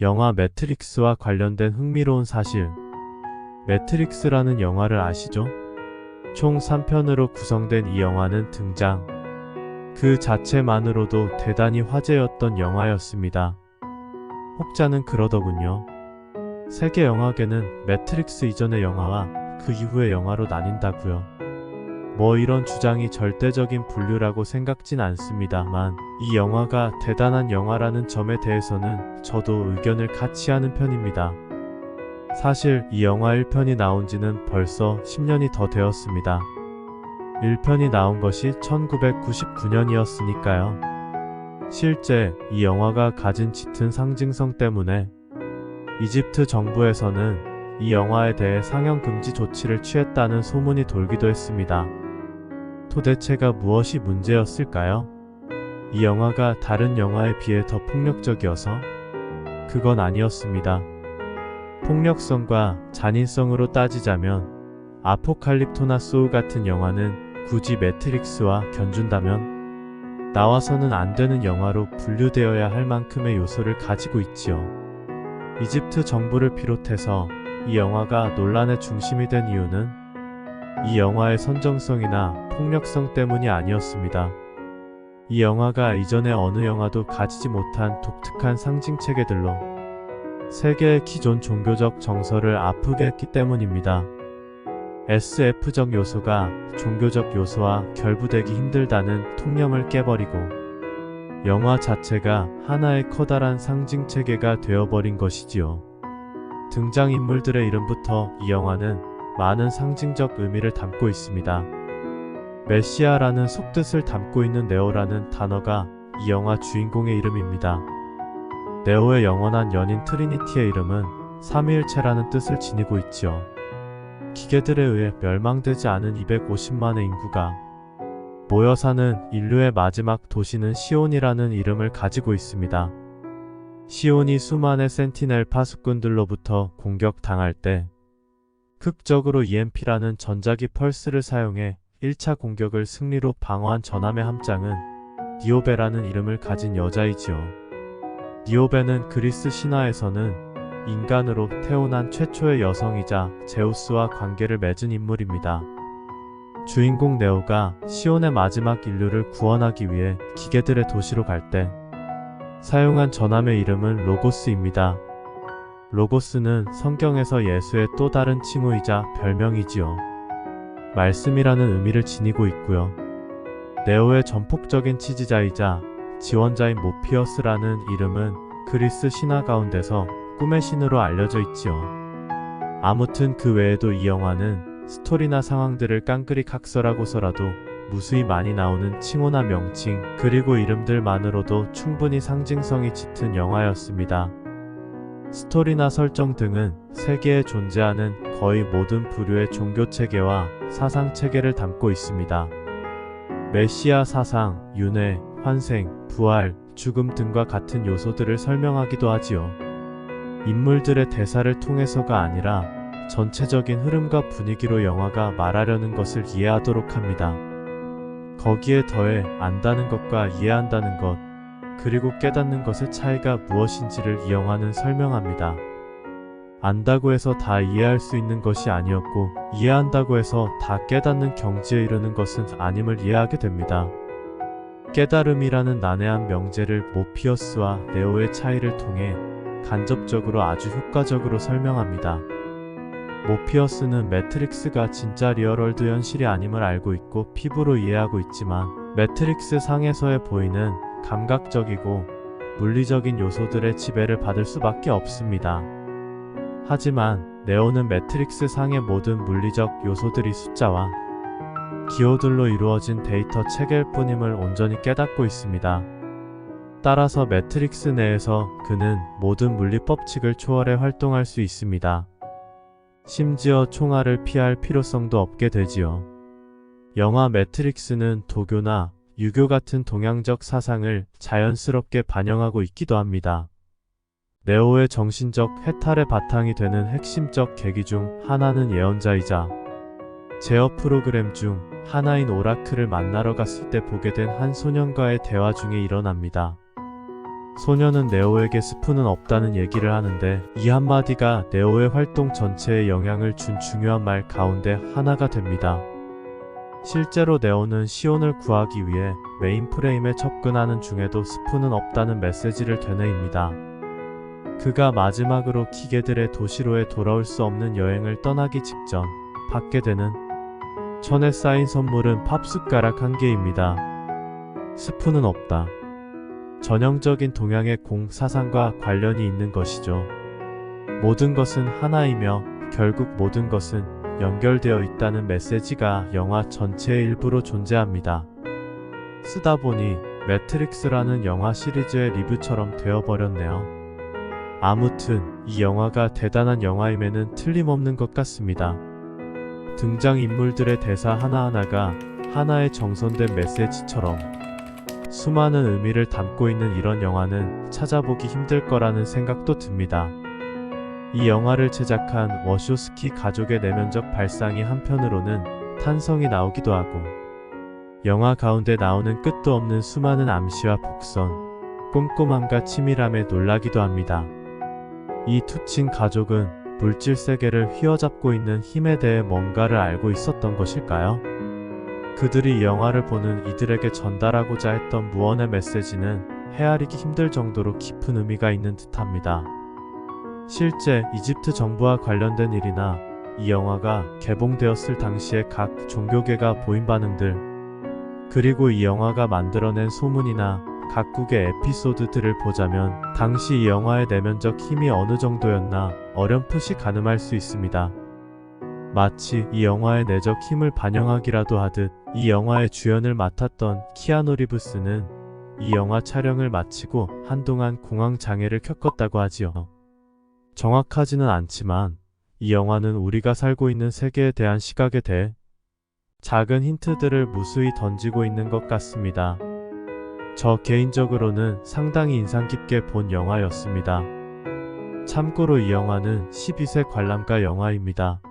영화 매트릭스와 관련된 흥미로운 사실. 매트릭스라는 영화를 아시죠? 총 3편으로 구성된 이 영화는 등장 그 자체만으로도 대단히 화제였던 영화였습니다. 혹자는 그러더군요. 세계 영화계는 매트릭스 이전의 영화와 그 이후의 영화로 나뉜다고요. 뭐 이런 주장이 절대적인 분류라고 생각진 않습니다만 이 영화가 대단한 영화라는 점에 대해서는 저도 의견을 같이 하는 편입니다. 사실 이 영화 1편이 나온 지는 벌써 10년이 더 되었습니다. 1편이 나온 것이 1999년이었으니까요. 실제 이 영화가 가진 짙은 상징성 때문에 이집트 정부에서는 이 영화에 대해 상영 금지 조치를 취했다는 소문이 돌기도 했습니다. 도대체가 무엇이 문제였을까요? 이 영화가 다른 영화에 비해 더 폭력적이어서? 그건 아니었습니다. 폭력성과 잔인성으로 따지자면 아포칼립토나 소우 같은 영화는 굳이 매트릭스와 견준다면 나와서는 안 되는 영화로 분류되어야 할 만큼의 요소를 가지고 있지요. 이집트 정부를 비롯해서 이 영화가 논란의 중심이 된 이유는 이 영화의 선정성이나 폭력성 때문이 아니었습니다. 이 영화가 이전의 어느 영화도 가지지 못한 독특한 상징체계들로 세계의 기존 종교적 정서를 아프게 했기 때문입니다. SF적 요소가 종교적 요소와 결부되기 힘들다는 통념을 깨버리고 영화 자체가 하나의 커다란 상징체계가 되어버린 것이지요. 등장인물들의 이름부터 이 영화는 많은 상징적 의미를 담고 있습니다. 메시아라는 속뜻을 담고 있는 네오라는 단어가 이 영화 주인공의 이름입니다. 네오의 영원한 연인 트리니티의 이름은 삼위일체라는 뜻을 지니고 있지요. 기계들에 의해 멸망되지 않은 250만의 인구가 모여 사는 인류의 마지막 도시는 시온이라는 이름을 가지고 있습니다. 시온이 수만의 센티넬 파수꾼들로부터 공격당할 때 극적으로 EMP라는 전자기 펄스를 사용해 1차 공격을 승리로 방어한 전함의 함장은 니오베라는 이름을 가진 여자이지요. 니오베는 그리스 신화에서는 인간으로 태어난 최초의 여성이자 제우스와 관계를 맺은 인물입니다. 주인공 네오가 시온의 마지막 인류를 구원하기 위해 기계들의 도시로 갈 때 사용한 전함의 이름은 로고스입니다. 로고스는 성경에서 예수의 또 다른 칭호이자 별명이지요. 말씀이라는 의미를 지니고 있고요. 네오의 전폭적인 지지자이자 지원자인 모피어스라는 이름은 그리스 신화 가운데서 꿈의 신으로 알려져 있지요. 아무튼 그 외에도 이 영화는 스토리나 상황들을 깡그리 각설하고서라도 무수히 많이 나오는 칭호나 명칭 그리고 이름들만으로도 충분히 상징성이 짙은 영화였습니다. 스토리나 설정 등은 세계에 존재하는 거의 모든 부류의 종교체계와 사상체계를 담고 있습니다. 메시아 사상, 윤회, 환생, 부활, 죽음 등과 같은 요소들을 설명하기도 하지요. 인물들의 대사를 통해서가 아니라 전체적인 흐름과 분위기로 영화가 말하려는 것을 이해하도록 합니다. 거기에 더해 안다는 것과 이해한다는 것, 그리고 깨닫는 것의 차이가 무엇인지를 이 영화는 설명합니다. 안다고 해서 다 이해할 수 있는 것이 아니었고 이해한다고 해서 다 깨닫는 경지에 이르는 것은 아님을 이해하게 됩니다. 깨달음이라는 난해한 명제를 모피어스와 네오의 차이를 통해 간접적으로 아주 효과적으로 설명합니다. 모피어스는 매트릭스가 진짜 리얼월드 현실이 아님을 알고 있고 피부로 이해하고 있지만 매트릭스 상에서의 보이는 감각적이고 물리적인 요소들의 지배를 받을 수밖에 없습니다. 하지만 네오는 매트릭스 상의 모든 물리적 요소들이 숫자와 기호들로 이루어진 데이터 체계일 뿐임을 온전히 깨닫고 있습니다. 따라서 매트릭스 내에서 그는 모든 물리법칙을 초월해 활동할 수 있습니다. 심지어 총알을 피할 필요성도 없게 되지요. 영화 매트릭스는 도교나 유교 같은 동양적 사상을 자연스럽게 반영하고 있기도 합니다. 네오의 정신적 해탈의 바탕이 되는 핵심적 계기 중 하나는 예언자이자 제어 프로그램 중 하나인 오라클을 만나러 갔을 때 보게 된 한 소년과의 대화 중에 일어납니다. 소녀는 네오에게 스푼은 없다는 얘기를 하는데 이 한마디가 네오의 활동 전체에 영향을 준 중요한 말 가운데 하나가 됩니다. 실제로 네오는 시온을 구하기 위해 메인 프레임에 접근하는 중에도 스푼은 없다는 메시지를 되뇌입니다. 그가 마지막으로 기계들의 도시로에 돌아올 수 없는 여행을 떠나기 직전 받게 되는 천에 쌓인 선물은 팝숟가락 한 개입니다. 스푼은 없다. 전형적인 동양의 공 사상과 관련이 있는 것이죠. 모든 것은 하나이며 결국 모든 것은 연결되어 있다는 메시지가 영화 전체의 일부로 존재합니다. 쓰다 보니 매트릭스라는 영화 시리즈의 리뷰처럼 되어버렸네요. 아무튼 이 영화가 대단한 영화임에는 틀림없는 것 같습니다. 등장인물들의 대사 하나하나가 하나의 정돈된 메시지처럼 수많은 의미를 담고 있는 이런 영화는 찾아보기 힘들 거라는 생각도 듭니다. 이 영화를 제작한 워쇼스키 가족의 내면적 발상이 한편으로는 탄성이 나오기도 하고 영화 가운데 나오는 끝도 없는 수많은 암시와 복선, 꼼꼼함과 치밀함에 놀라기도 합니다. 이 투친 가족은 물질 세계를 휘어잡고 있는 힘에 대해 뭔가를 알고 있었던 것일까요? 그들이 이 영화를 보는 이들에게 전달하고자 했던 무언의 메시지는 헤아리기 힘들 정도로 깊은 의미가 있는 듯합니다. 실제 이집트 정부와 관련된 일이나 이 영화가 개봉되었을 당시의 각 종교계가 보인 반응들, 그리고 이 영화가 만들어낸 소문이나 각국의 에피소드들을 보자면 당시 이 영화의 내면적 힘이 어느 정도였나 어렴풋이 가늠할 수 있습니다. 마치 이 영화의 내적 힘을 반영하기라도 하듯 이 영화의 주연을 맡았던 키아누 리브스는 이 영화 촬영을 마치고 한동안 공황 장애를 겪었다고 하지요. 정확하지는 않지만 이 영화는 우리가 살고 있는 세계에 대한 시각에 대해 작은 힌트들을 무수히 던지고 있는 것 같습니다. 저 개인적으로는 상당히 인상 깊게 본 영화였습니다. 참고로 이 영화는 12세 관람가 영화입니다.